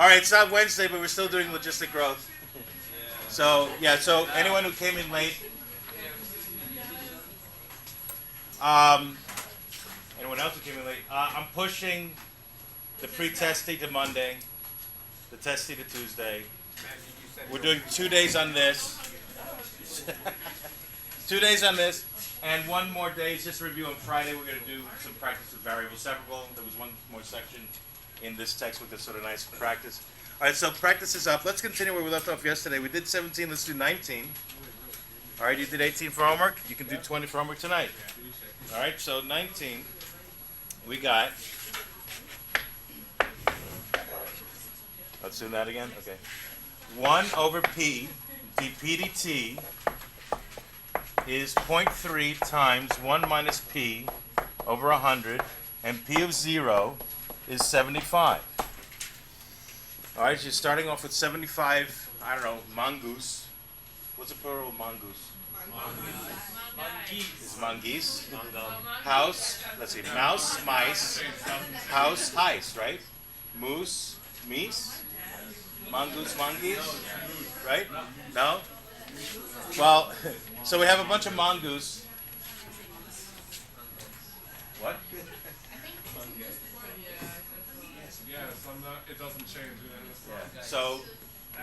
All right, it's not Wednesday, but we're still doing logistic growth. So, yeah, so anyone who came in late, anyone else who came in late, I'm pushing the pre-testing to Monday, the testing to Tuesday. We're doing 2 days on this. 2 days on this, and one more day is just a review on Friday. We're going to do some practice with variable separable. There was one more section in this textbook that's sort of nice for practice. All right, so practice is up. Let's continue where we left off yesterday. We did 17. Let's do 19. All right, you did 18 for homework. You can do 20 for homework tonight. All right, so 19, we got. Let's do that again. Okay. 1 over p dp dt is 0.3 times 1 minus p over 100, and p of 0 is 75. All right, so you're starting off with 75, I don't know, mongoose. What's the plural of mongoose? Mongoose. Mongoose. House, let's see, mouse, mice, house, heist, right? Moose, meese, mongoose, mongoose, right? No? Well, so we have a bunch of mongoose. What? It doesn't change. Yeah. So,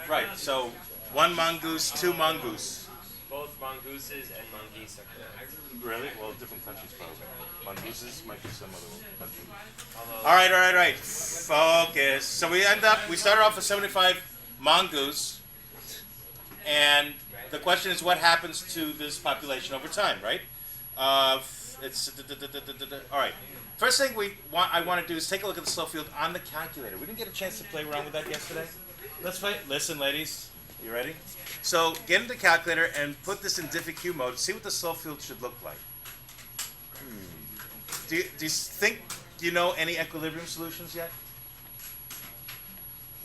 right. So, 1 mongoose, 2 mongoose. Both mongooses and mongoose are correct. Really? Well, different countries probably. Mongooses might be some other country. All right. Focus. So we started off with 75 mongoose, and the question is what happens to this population over time, right? All right. First thing I want to do is take a look at the slope field on the calculator. We didn't get a chance to play around with that yesterday. Let's play. Listen, ladies. You ready? So get into the calculator and put this in DiffEqu mode. See what the slope field should look like. Do you think you know any equilibrium solutions yet?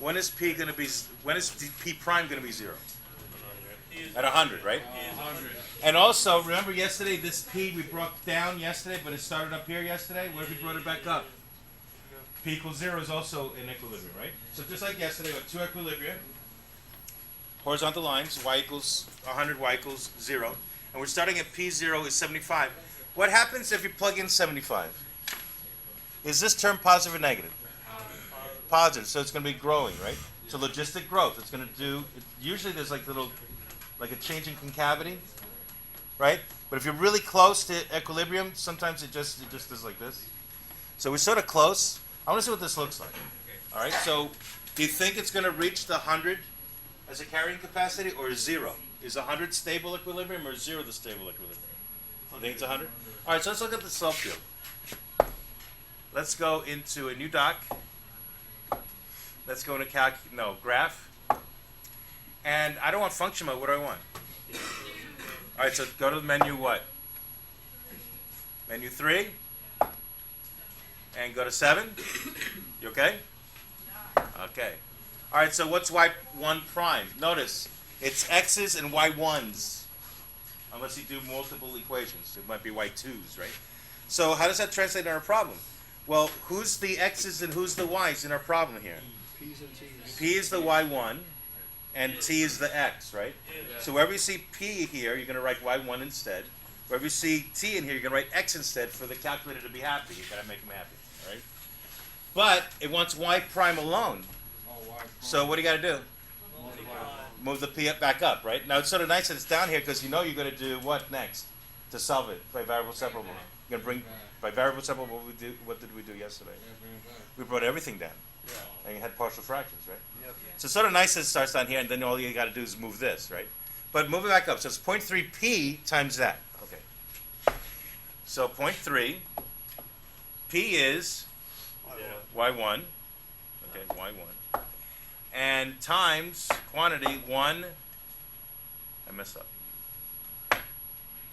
When is p going to be? When is p prime going to be 0? At 100, right? 100. And also, remember yesterday, this p we brought down yesterday, but it started up here yesterday. What if we brought it back up? P equals 0 is also in equilibrium, right? So just like yesterday, we have 2 equilibria. Horizontal lines, y equals 100, y equals 0. And we're starting at p0 is 75. What happens if you plug in 75? Is this term positive or negative? Positive, so it's going to be growing, right? So logistic growth, it's going to do, usually there's like a change in concavity, right? But if you're really close to equilibrium, sometimes it just is like this. So we're sort of close. I want to see what this looks like. All right, so do you think it's going to reach the 100 as a carrying capacity, or 0? Is 100 stable equilibrium, or 0 the stable equilibrium? I think it's 100. All right, so let's look at the slope field. Let's go into a new doc. Let's go into graph. And I don't want function mode. What do I want? All right, so go to the menu what? Menu 3. And go to 7. You okay? Okay. All right, so what's y1 prime? Notice, it's x's and y1s. Unless you do multiple equations. It might be y2s, right? So how does that translate in our problem? Well, who's the x's and who's the y's in our problem here? P's and T's. P is the y1, and t is the x, right? Yeah. So wherever you see p here, you're going to write y1 instead. Wherever you see t in here, you're going to write x instead for the calculator to be happy. You've got to make them happy, all right? But it wants y prime alone. So what do you got to do? Move the p back up, right? Now it's sort of nice that it's down here because you know you're going to do what next to solve it by variable separable. You're going to bring by variable separable. What did we do yesterday? We brought everything down, and you had partial fractions, right? Yep. So it's sort of nice that it starts down here, and then all you got to do is move this, right? But move it back up. So it's 0.3 p times that. Okay. So 0.3 p is y1. Okay, y1. And times quantity 1, I messed up.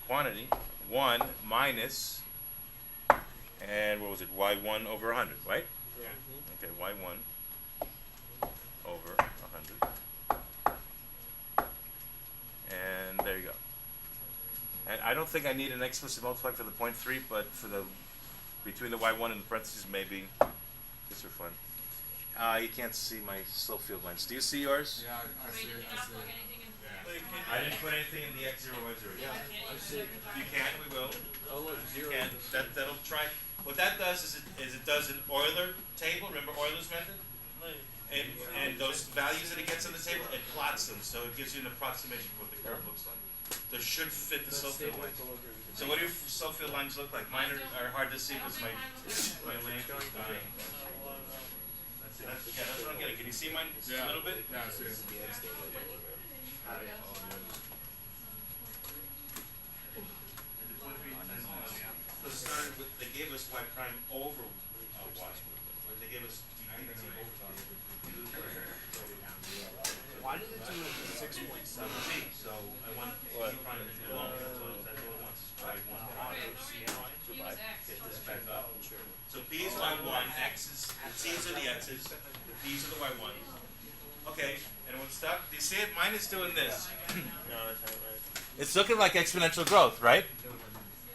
Quantity 1 minus, and what was it, y1 over 100, right? Yeah. Okay, y1 over 100. And there you go. And I don't think I need an explicit multiplier for the 0.3, but for the between the y1 and the parentheses, maybe just for fun. You can't see my slope field lines. Do you see yours? Yeah, I see it. I see it. I didn't put anything in the X0, Y0. Yeah, I see it. You can, we will. Oh, look, You 0. can. That'll try. What that does is it does an Euler table. Remember Euler's method? And those values that it gets on the table, it plots them, so it gives you an approximation for what the curve looks like. So it should fit the slope field lines. So what do your slope field lines look like? Mine are hard to see because my lamp is dying. That's what I'm getting. Can you see mine a little bit? Yeah, I see it. They gave us y prime over y. Or they gave us dp over Why did it do it 6.7? so I want y prime to be long. That's what it wants. Y1. Get this back up. So b is y1, x is c's are the x's, the b's are the y1s. Okay, anyone stuck? Do you see it? Mine is doing this. No, that's not right. It's looking like exponential growth, right?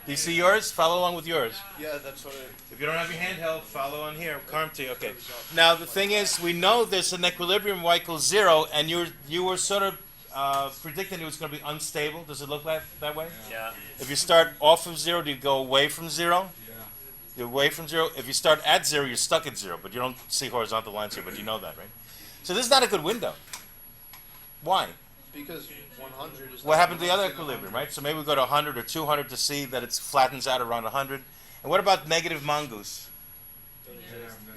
Do you see yours? Follow along with yours. Yeah, that's what it. If you don't have your handheld, follow on here. Carmty, okay. Now the thing is, we know there's an equilibrium y equals 0, and you were sort of predicting it was going to be unstable. Does it look that way? Yeah. If you start off of 0, do you go away from 0? Yeah. You're away from 0. If you start at 0, you're stuck at 0, but you don't see horizontal lines here, but you know that, right? So this is not a good window. Why? Because 100 is. What happened to the other equilibrium, right? So maybe we go to 100 or 200 to see that it flattens out around 100. And what about negative mongoose?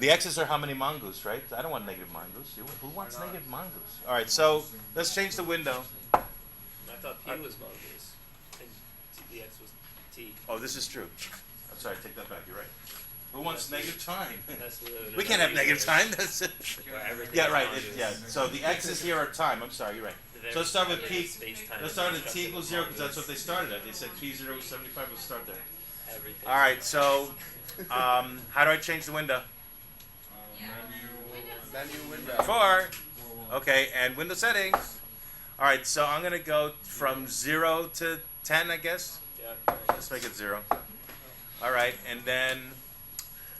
The x's are how many mongoose, right? I don't want negative mongoose. Who wants negative mongoose? All right, so let's change the window. I thought P was mongoose, and the X was T. Oh, this is true. I'm sorry, take that back. You're right. Who wants negative time? That's We can't have negative time. That's it. Where everything Yeah, is right. mongoose. Yeah. So the x's here are time. I'm sorry. You're right. So let's start with P. Space-time Let's start with is T equals 0 because that's what they mongoose. started at. They said P0 was 75. We'll start there. Everything. All right. So how do I change the window? Menu window. 4. Okay, and window settings. All right. So I'm gonna go from 0 to 10, I guess. Yeah. Let's make it 0. All right, and then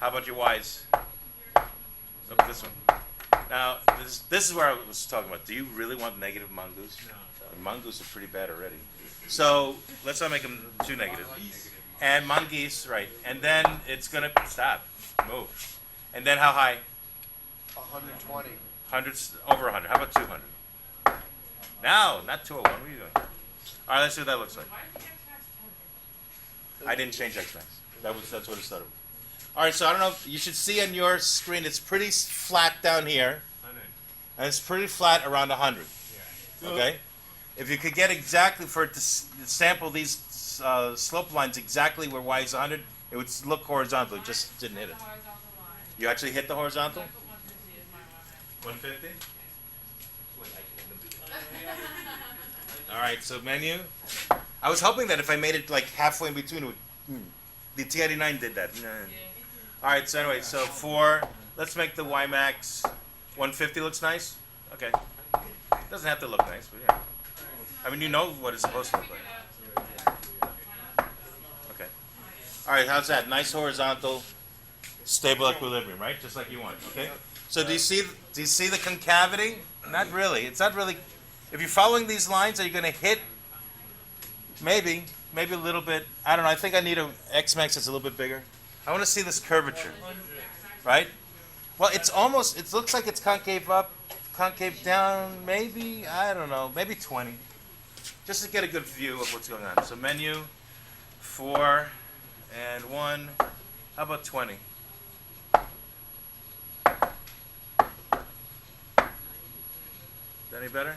how about your Y's? Look at this one. Now, this is where I was talking about. Do you really want negative mongoose? No. The mongoose are pretty bad already. So let's not make them too negative. And mongoose, right. And then it's going to stop. Move. And then how high? 120. 100, over 100. How about 200? No, not 201. What are you doing? All right, let's see what that looks like. I didn't change X-Max. That's what it started with. All right, so I don't know if you should see on your screen, it's pretty flat down here. And it's pretty flat around 100. Okay? If you could get exactly for it to sample these slope lines exactly where y is 100, it would look horizontal. It just didn't hit it. You actually hit the horizontal? 150? All right, so menu. I was hoping that if I made it like halfway in between, it would, the T89 did that. All right, so anyway, so 4, let's make the Y max 150 looks nice. Okay. Doesn't have to look nice, but yeah. I mean, you know what it's supposed to look like. Okay. All right, how's that? Nice horizontal, stable equilibrium, right? Just like you want. Okay. So do you see the concavity? Not really. It's not really. If you're following these lines, are you going to hit? Maybe a little bit. I don't know. I think I need a X max that's a little bit bigger. I want to see this curvature, right? Well, it's almost. It looks like it's concave up, concave down. Maybe I don't know. Maybe 20, just to get a good view of what's going on. So menu, 4, and 1. How about 20? Is that any better?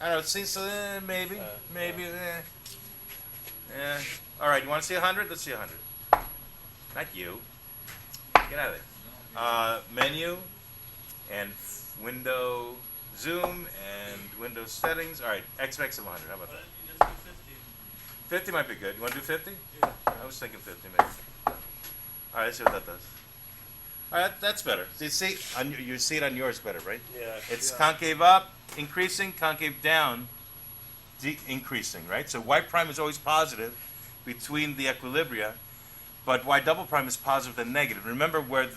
I don't know. See, so maybe. Yeah. All right. You want to see 100? Let's see 100. Not you. Get out of there. Menu and window zoom and window settings. All right. X max of 100. How about that? 50 might be good. You want to do 50? I was thinking 50 maybe. All right. Let's see what that does. All right. That's better. So you see it on yours better, right? Yeah. It's concave up, increasing, concave down, increasing, right? So y prime is always positive between the equilibria, but y double prime is positive and negative. Remember where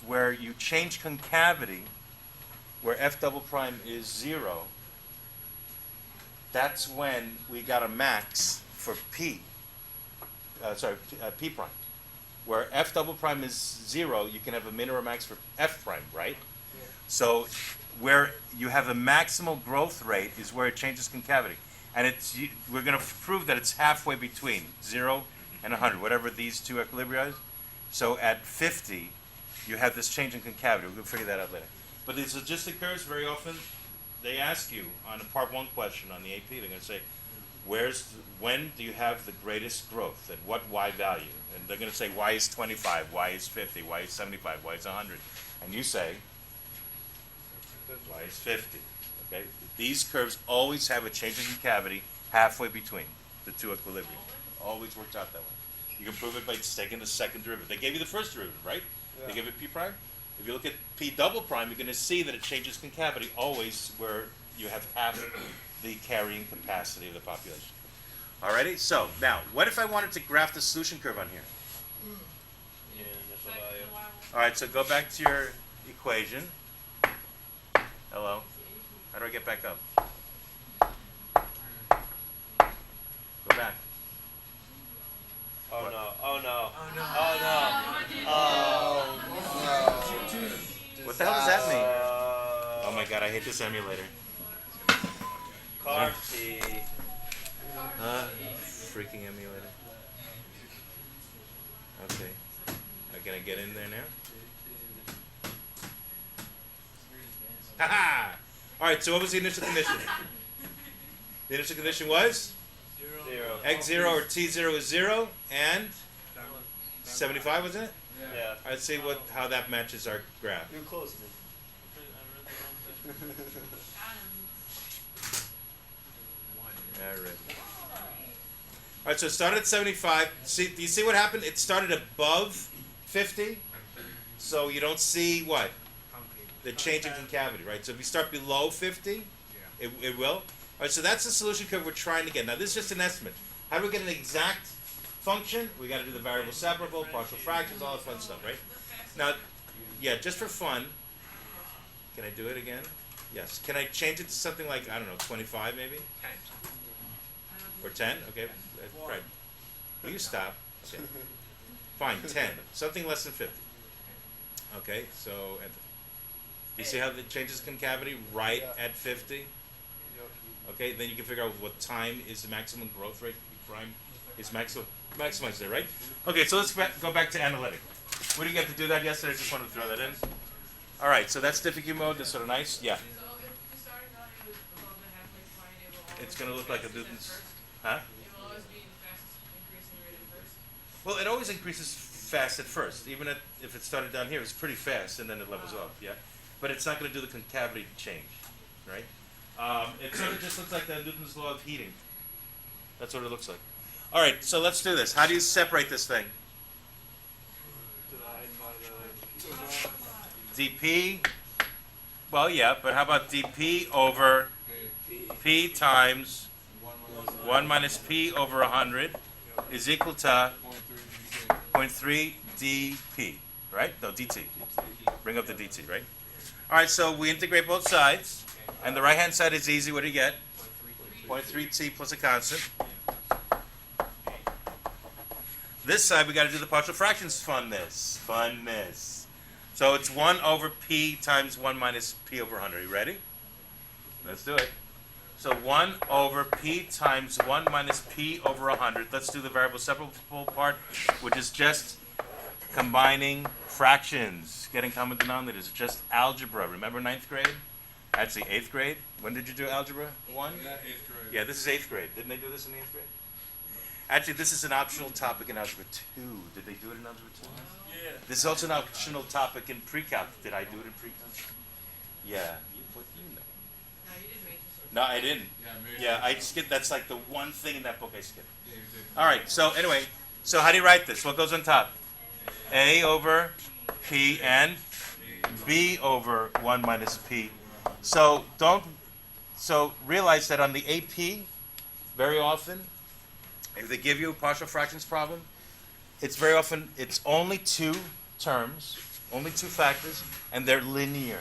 where you change concavity, where f double prime is 0, that's when we got a max for p. P prime. Where f double prime is 0, you can have a min or a max for f prime, right? Yeah. So where you have a maximal growth rate is where it changes concavity. And we're going to prove that it's halfway between 0 and 100, whatever these two equilibria is. So at 50, you have this change in concavity. We're going to figure that out later. But these logistic curves, very often, they ask you on a part 1 question on the AP, they're going to say, when do you have the greatest growth? At what y value? And they're going to say y is 25, y is 50, y is 75, y is 100. And you say, y is 50. Okay? These curves always have a change in concavity halfway between the two equilibria. Always works out that way. You can prove it by taking the second derivative. They gave you the first derivative, right? Yeah. They gave it p prime. If you look at p double prime, you're going to see that it changes concavity always where you have half the carrying capacity of the population. Alrighty? So, now, what if I wanted to graph the solution curve on here? Yeah, initial value. Alright, so go back to your equation. Hello? How do I get back up? Go back. Oh What? no, oh no, Oh no. oh no. Oh no. What the hell does that mean? Oh Oh my god, I hate this emulator. Carty. Freaking emulator. Okay. Can I get in there now? Haha! Alright, so what was the initial condition? The initial condition was? 0. X0 or T0 is 0 and 75, wasn't it? Yeah. Alright, let's see how that matches our graph. You're close. Alright. Alright, so it started at 75. Do you see what happened? It started above 50. So you don't see what? The change in concavity, right? So if you start below 50, it will. Alright, so that's the solution curve we're trying to get. Now this is just an estimate. How do we get an exact function? We got to do the variable separable, partial fractions, all that fun stuff, right? Now, yeah, just for fun, can I do it again? Yes. Can I change it to something like, I don't know, 25 maybe? Or 10? Okay, right. Will you stop? Okay. Fine, 10. Something less than 50. Okay, so enter. You see how it changes concavity right at 50? Okay, then you can figure out what time is the maximum growth rate. Prime is maximized there, right? Okay, so let's go back to analytic. We didn't get to do that yesterday. I just wanted to throw that in. All right, so that's DiffEqu mode. That's sort of nice. Yeah. It's going to look like a Newton's. Huh? Well, it always increases fast at first. Even if it started down here, it's pretty fast, and then it levels off. Yeah. But it's not going to do the concavity change, right? It sort of just looks like the Newton's law of heating. That's what it looks like. All right, so let's do this. How do you separate this thing? dp, well, yeah, but how about dp over p times 1 minus p over 100 is equal to 0.3 dp, right? No, dt. Bring up the dt, right? All right, so we integrate both sides, and the right-hand side is easy. What do you get? 0.3 t plus a constant. This side, we got to do the partial fractions funness. So it's 1 over p times 1 minus p over 100. Are you ready? Let's do it. So 1 over p times 1 minus p over 100. Let's do the variable separable part, which is just combining fractions, getting common denominators. It's just algebra. Remember 9th grade? Actually, 8th grade. When did you do algebra 1? Not 8th grade. Yeah, this is 8th grade. Didn't they do this in the 8th grade? Actually, this is an optional topic in Algebra 2. Did they do it in Algebra 2? Yeah. This is also an optional topic in pre-calc. Did I do it in pre-calc? Yeah. What do you know? No, you didn't make this. No, I didn't. Yeah, Yeah, I skipped. That's like the one thing in that book I skipped. Yeah, you did. All right. So anyway, so how do you write this? What goes on top? A over P and B over 1 minus P. So realize that on the AP, very often, if they give you a partial fractions problem, it's only 2 terms Only two factors, and they're linear.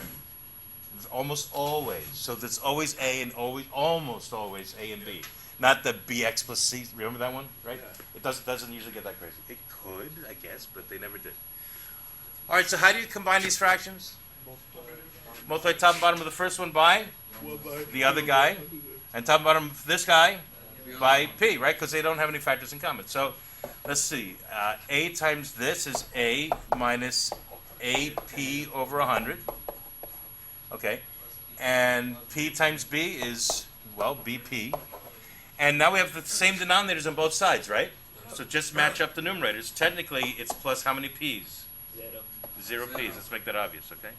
Almost always. So there's always A and almost always A and B. Not the BX plus C. Remember that one, right? Yeah. It doesn't usually get that crazy. It could, I guess, but they never did. All right, so how do you combine these fractions? Multiply top and bottom of the first one by the other guy, and top and bottom of this guy by P, right? Because they don't have any factors in common. So let's see. A times this is A minus AP over 100. Okay. And P times B is, well, BP. And now we have the same denominators on both sides, right? So just match up the numerators. Technically, it's plus how many P's? 0 P's. Let's make that obvious, okay?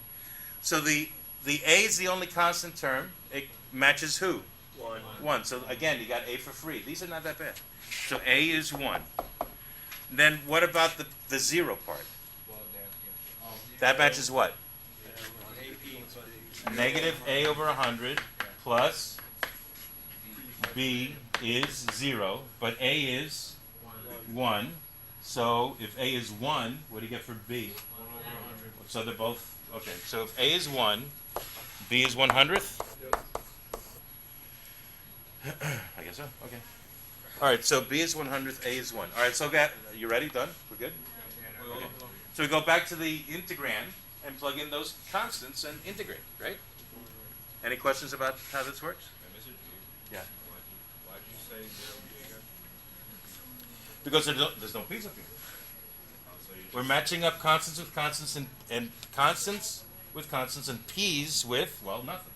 So the A is the only constant term. It matches who? 1. 1. So again, you got A for free. These are not that bad. So A is 1. Then what about the 0 part? That matches what? Negative A over 100 plus B is 0, but A is 1. So if A is 1, what do you get for B? So they're both, okay. So if A is 1, B is 100th? I guess so, okay. All right, so B is 100th, A is 1. All right, so you ready? Done? We're good? Okay. So we go back to the integrand and plug in those constants and integrate, right? Any questions about how this works? Yeah. Why'd you say 0 P again? Because there's no P's up here. So you We're matching up constants with constants and constants with constants and P's with, well, nothing.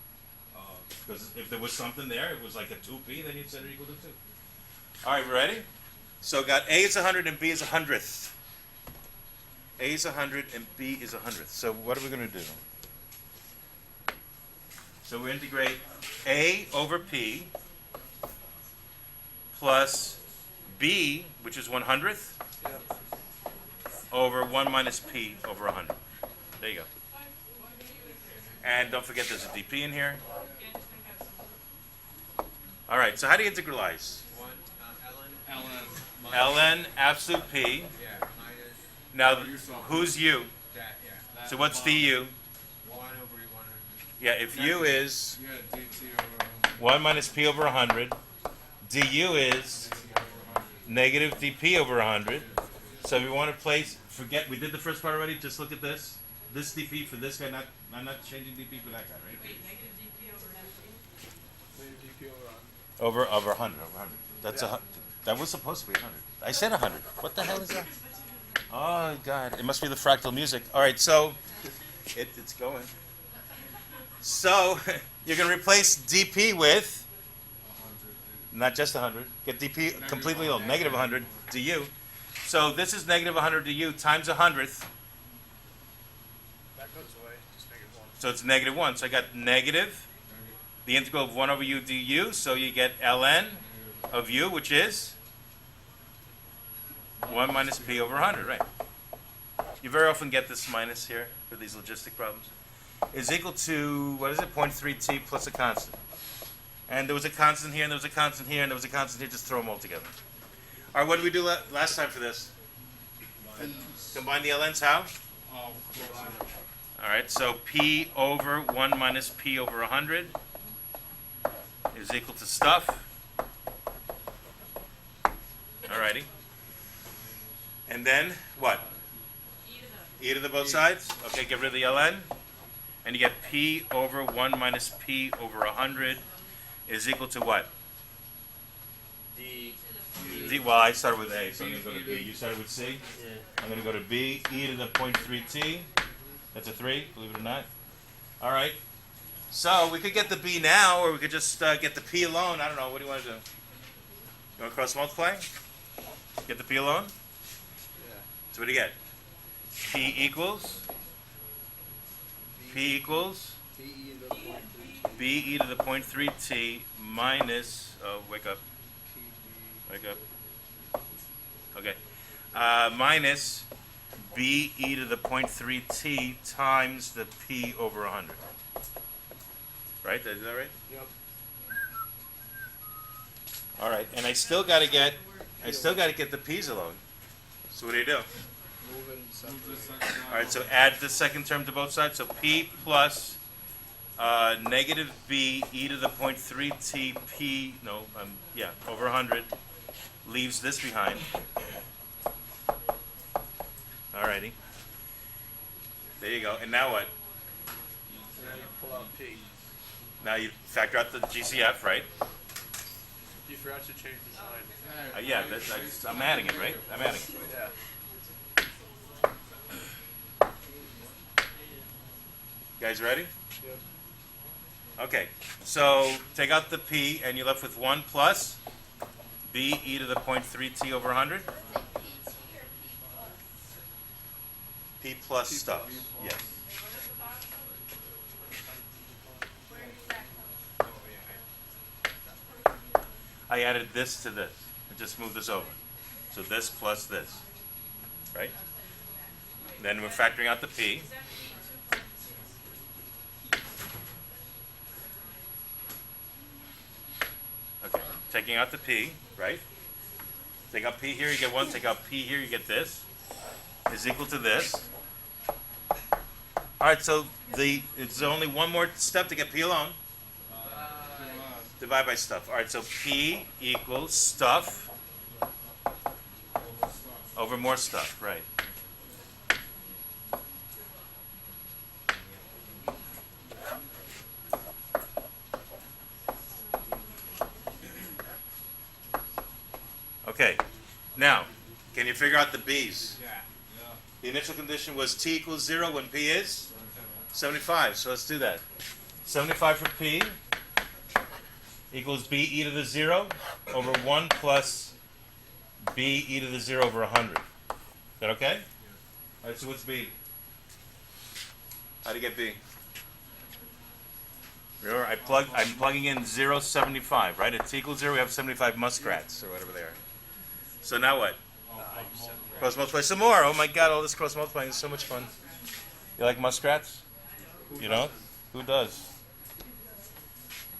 Because if there was something there, it was like a 2P, then you'd set it equal to 2. All right, we ready? So got A is 100 and B is 100th. A is 100 and B is 100th. So what are we going to do? So we integrate A over P plus B, which is 100th, over 1 minus P over 100. There you go. And don't forget there's a dp in here. All right, so how do you integralize? ln absolute p. Now, who's u? So what's du? 1 over 100. Yeah, if u is You got dt over 1 minus p over 100, du is negative dp over 100. So if we want to place, forget, we did the first part already, just look at this. This dp for this guy, I'm not changing dp for that guy, right? Wait, negative DP over negative Over 100, over 100. That's that was supposed to be 100. I said 100. What the hell is that? Oh God, it must be the fractal music. All right, so it's going. So you're going to replace dp with not just 100. Get dp completely old. Negative 100 du. So this is negative 100 du times 100th. That goes away. Just make it 1. So it's negative 1. So I got negative the integral of 1 over u du. So you get ln of u, which is 1 minus p over 100, right? You very often get this minus here for these logistic problems. Is equal to, what is it, 0.3t plus a constant. And there was a constant here, and there was a constant here, and there was a constant here. Just throw them all together. All right, what did we do last time for this? Combine the ln's how? All right, so p over 1 minus p over 100 is equal to stuff. All righty. And then what? E to the both sides? Okay, get rid of the ln. And you get p over 1 minus p over 100 is equal to what? D. Well, I started with A, so I'm going to go to B. You started with C? Yeah. I'm going to go to B, e to the 0.3t. That's a 3, believe it or not. All right. So we could get the B now, or we could just get the P alone. I don't know. What do you want to do? You want to cross multiply? Get the P alone? Yeah. So what do you get? P equals B e to the 0.3t minus, wake up. Okay. Minus B e to the 0.3t times the P over 100. Right? Is that right? Yep. All right. And I still got to get the P's alone. So what do? Move it and separate. Move this second All right, so add the second term to both sides. So P plus negative B e to the 0.3 T P, over 100, leaves this behind. Alrighty. There you go. And now what? Now you pull out P. Now you factor out the GCF, right? You forgot to change the sign. Yeah, I'm adding it, right? I'm adding it. Yeah. You guys ready? Yep. Okay, so take out the P and you're left with 1 plus B e to the 0.3 T over 100. P plus stuff, yes. I added this to this. I just moved this over. So this plus this, right? Then we're factoring out the P. Okay, taking out the P, right? Take out P here, you get 1. Take out P here, you get this. Is equal to this. All right, so it's only one more step to get P alone. Divide by stuff. All right, so P equals stuff over more stuff, right? Okay, now, can you figure out the B's? Yeah. The initial condition was T equals 0 when P is 75, so let's do that. 75 for P equals B e to the 0 over 1 plus B e to the 0 over 100. Is that okay? All right, so what's B? How do you get B? Remember, I'm plugging in 0.75, right? At T equals 0, we have 75 muskrats, or whatever they are. So now what? Cross multiply some more. Oh my God, all this cross multiplying is so much fun. You like muskrats? You know? Who does?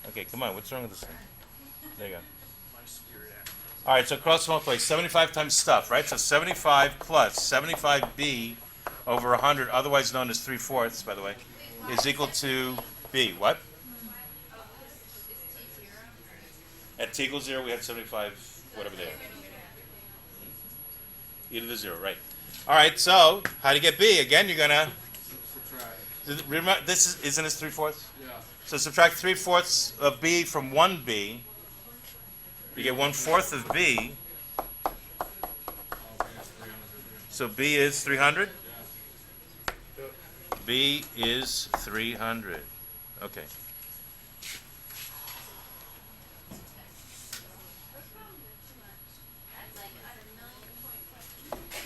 Okay, come on. What's wrong with this thing? There you go. All right, so cross multiply 75 times stuff, right? So 75 plus 75b over 100, otherwise known as 3/4, by the way, is equal to b. What? At t equals 0, we have 75, whatever they are. E to the 0, right. All right, so how do you get b? Again, you're going to... Remember, isn't this 3/4? Yeah. So subtract 3/4 of b from 1b. You get 1/4 of b. So b is 300? B is 300. Okay.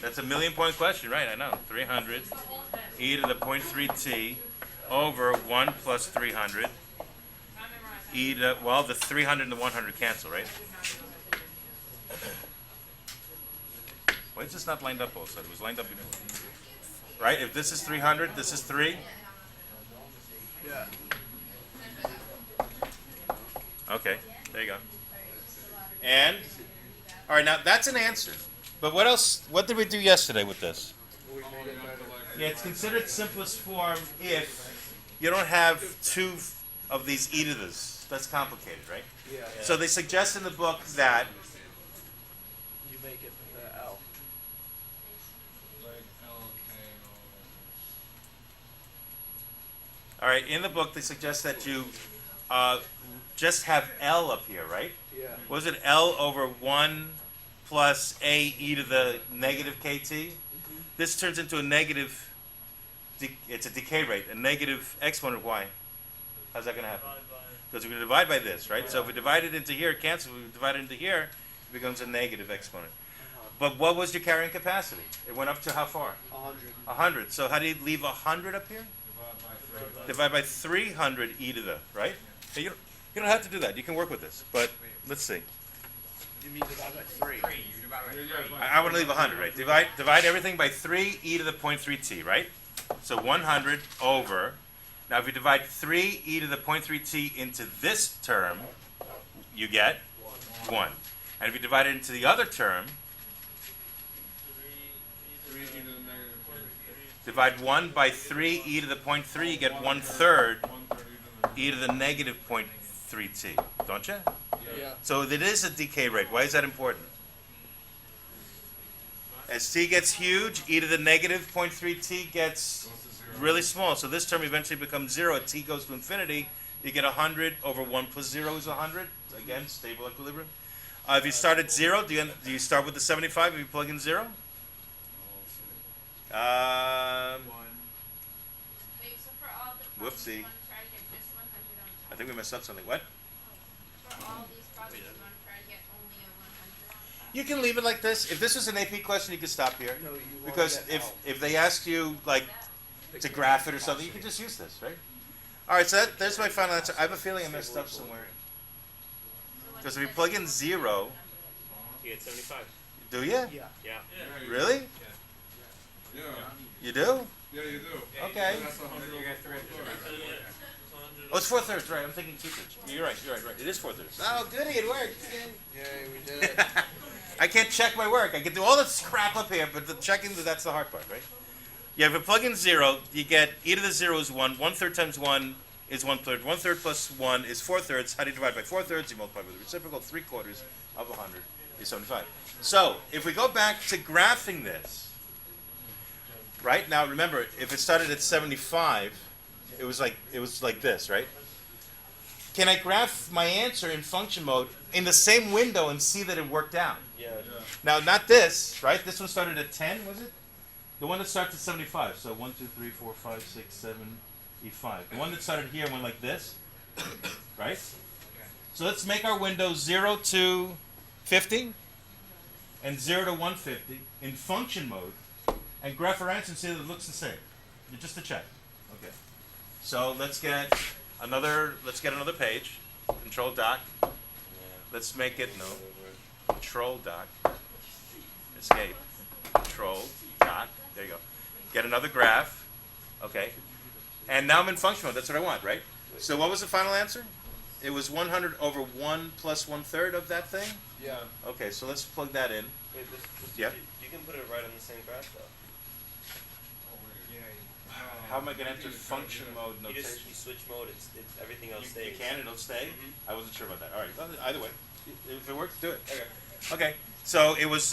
That's a million-point question, right? I know. 300 e to the 0.3 t over 1 plus 300 e to, well, the 300 and the 100 cancel, right? Why is this not lined up also? It was lined up before. Right? If this is 300, this is 3. Yeah. Okay, there you go. And, all right, now that's an answer. But what else, what did we do yesterday with this? We made it better. Yeah, it's considered simplest form if you don't have 2 of these e to this. That's complicated, right? Yeah. So they suggest in the book that, You make it L. Like LK all right, in the book they suggest that you just have L up here, right? Yeah. What was it, L over 1 plus a e to the negative kt? This turns into a negative, it's a decay rate, a negative exponent of y. How's that going to happen? Because we're going to divide by this, right? So if we divide it into here, cancel, we divide it into here, it becomes a negative exponent. But what was your carrying capacity? It went up to how far? 100. 100. So how do you leave 100 up here? Divide by 300 e to the, right? So you don't have to do that. You can work with this. But let's see. You mean divide by 3. I want to leave 100, right? Divide everything by 3 e to the 0.3 t, right? So 100 over. Now if you divide 3 e to the 0.3 t into this term, you get 1. And if you divide it into the other term, 3 e to the Divide 1 by 3 e to the 0.3, you get 1/3 e to the negative 0.3t, don't you? Yeah. So it is a decay rate. Why is that important? As t gets huge, e to the negative 0.3t gets really small. So this term eventually becomes 0. At t goes to infinity, you get 100 over 1 plus 0 is 100. Again, stable equilibrium. If you start at 0, do you start with the 75 if you plug in 0? Wait, so for all the problems Whoopsie. you want to try to get just 100 on top? I think we messed up something. What? For all these problems you want to try to get only a 100 on top? You can leave it like this. If this was an AP question, you could stop here. No, you want Because that if they ask you like to graph it or something, you can just use this, right? All right, so there's my final answer. I have a feeling I messed up somewhere. Because if you plug in 0, You get 75. do you? Yeah. Yeah. Really? Yeah. You do? Yeah, you do. Okay. That's 100 over 4/3. Oh, it's 4/3, right? I'm thinking 2/3. You're right. It is 4/3. Oh, goody, it worked. Yay, we did it. I can't check my work. I can do all this crap up here, but the checking, that's the hard part, right? Yeah, if you plug in 0, you get e to the 0 is 1. 1/3 times 1 is 1/3. 1/3 plus 1 is 4/3. How do you divide by 4/3? You multiply with the reciprocal. 3/4 of 100 is 75. So, if we go back to graphing this, right? Now, remember, if it started at 75, it was like this, right? Can I graph my answer in function mode in the same window and see that it worked out? Yeah. Now, not this, right? This one started at 10, was it? The one that starts at 75. So 1, 2, 3, 4, 5, 6, 7, E5. The one that started here went like this, right? So let's make our window 0 to 50 and 0 to 150 in function mode and graph our answer and see that it looks the same. Just to check. Okay. So let's get another page. Control doc. Let's make it Control doc. Escape. Control doc. There you go. Get another graph. Okay. And now I'm in function mode. That's what I want, right? So what was the final answer? It was 100 over 1 plus 1/3 of that thing? Yeah. Okay, so let's plug that in. Wait, Yeah. You can put it right on the same graph though. How am I going to enter function mode You notation? just switch mode. It's everything else You stays. can, it'll stay? Mhm. I wasn't sure about that. All right, well, either way. If it works, do it. Okay. Okay, so it was,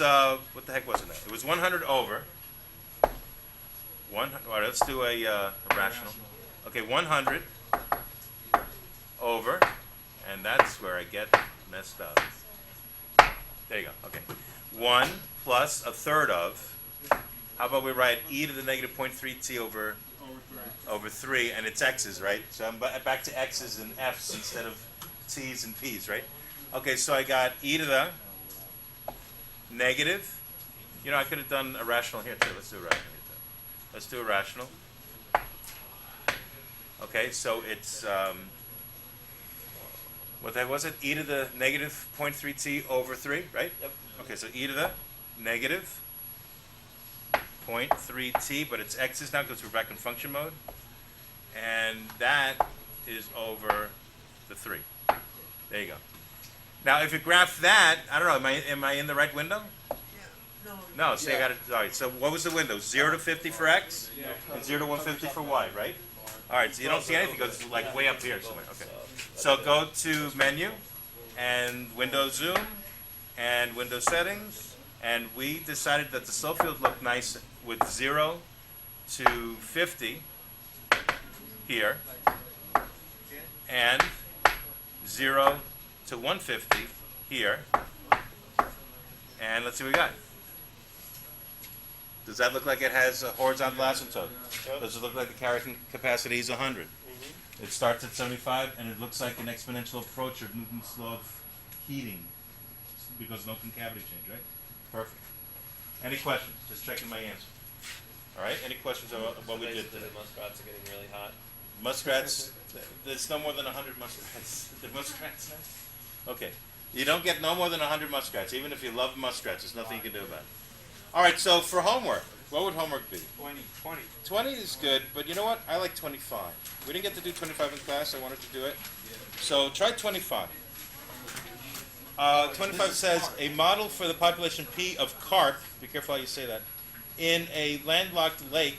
what the heck was it now? It was 100 over. All right, let's do a rational. Okay, 100 over, and that's where I get messed up. There you go, okay. 1 plus 1/3 of, how about we write e to the negative 0.3t over 3, and it's x's, right? So I'm back to x's and f's instead of t's and p's, right? Okay, so I got e to the negative. You know, I could have done a rational here too. Let's do a rational here too. Let's do a rational. Okay, so it's, what the heck was it? E to the negative 0.3t over 3, right? Yep. Okay, so e to the negative 0.3t, but it's x's now because we're back in function mode. And that is over the 3. There you go. Now, if you graph that, I don't know, am I in the right window? No, so I got it. All right, so what was the window? 0 to 50 for x? And 0 to 150 for y, right? All right, so you don't see anything because it's like way up here somewhere. Okay. So go to menu and window zoom and window settings, and we decided that the slope field looked nice with 0 to 50 here and 0 to 150 here. And let's see what we got. Does that look like it has a horizontal asymptote? Does it look like the carrying capacity is 100? It starts at 75, and it looks like an exponential approach of Newton's law of heating because no concavity change, right? Perfect. Any questions? Just checking my answer. All right. Any questions about what we did Basically, today? the muskrats are getting really hot. Muskrats. There's no more than 100 muskrats. The muskrats now? Okay. You don't get no more than 100 muskrats. Even if you love muskrats, there's nothing you can do about it. All right. So for homework, what would homework be? 20. 20 is good, but you know what? I like 25. We didn't get to do 25 in class. I wanted to do it. So try 25. 25 says a model for the population P of carp, be careful how you say that, in a landlocked lake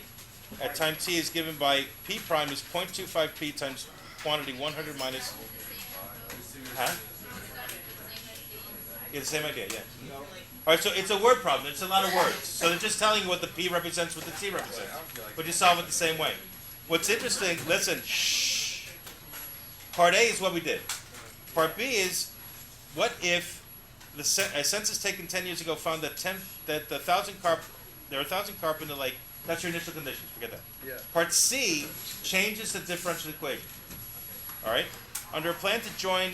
at time t is given by p prime is 0.25 p times quantity 100 minus. Huh? Yeah, the same idea. Yeah. All right, so it's a word problem. It's a lot of words. So they're just telling you what the p represents, what the t represents, but you solve it the same way. What's interesting? Listen. Shh. Part A is what we did. Part B is, what if a census taken 10 years ago found that there are 1,000 carp in the lake. That's your initial conditions. Forget that. Yeah. Part C changes the differential equation. All right. Under a plan to join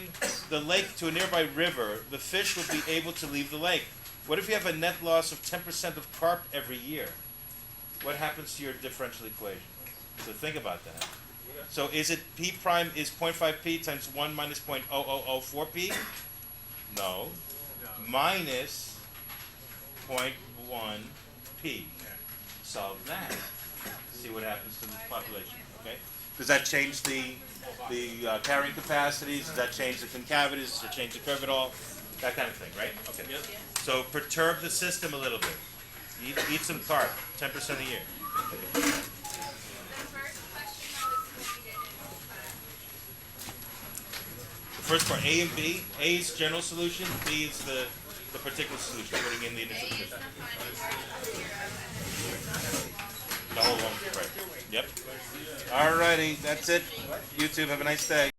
the lake to a nearby river, the fish will be able to leave the lake. What if you have a net loss of 10% of carp every year? What happens to your differential equation? So think about that. So is it p prime is 0.5p times 1 minus 0.0004p? No. Minus 0.1p. Solve that. See what happens to the population. Okay. Does that change the carrying capacities? Does that change the concavities? Does it change the curve at all? That kind of thing, right? Okay. Yep. So perturb the system a little bit. Eat some carb, 10% a year. The first question though is completed in The first part, A and B. A is general solution. B is the particular solution, putting in the A initial is condition. the final version of 0 and then B is the whole long. The whole one, right. Yep. Alrighty, that's it. YouTube, have a nice day.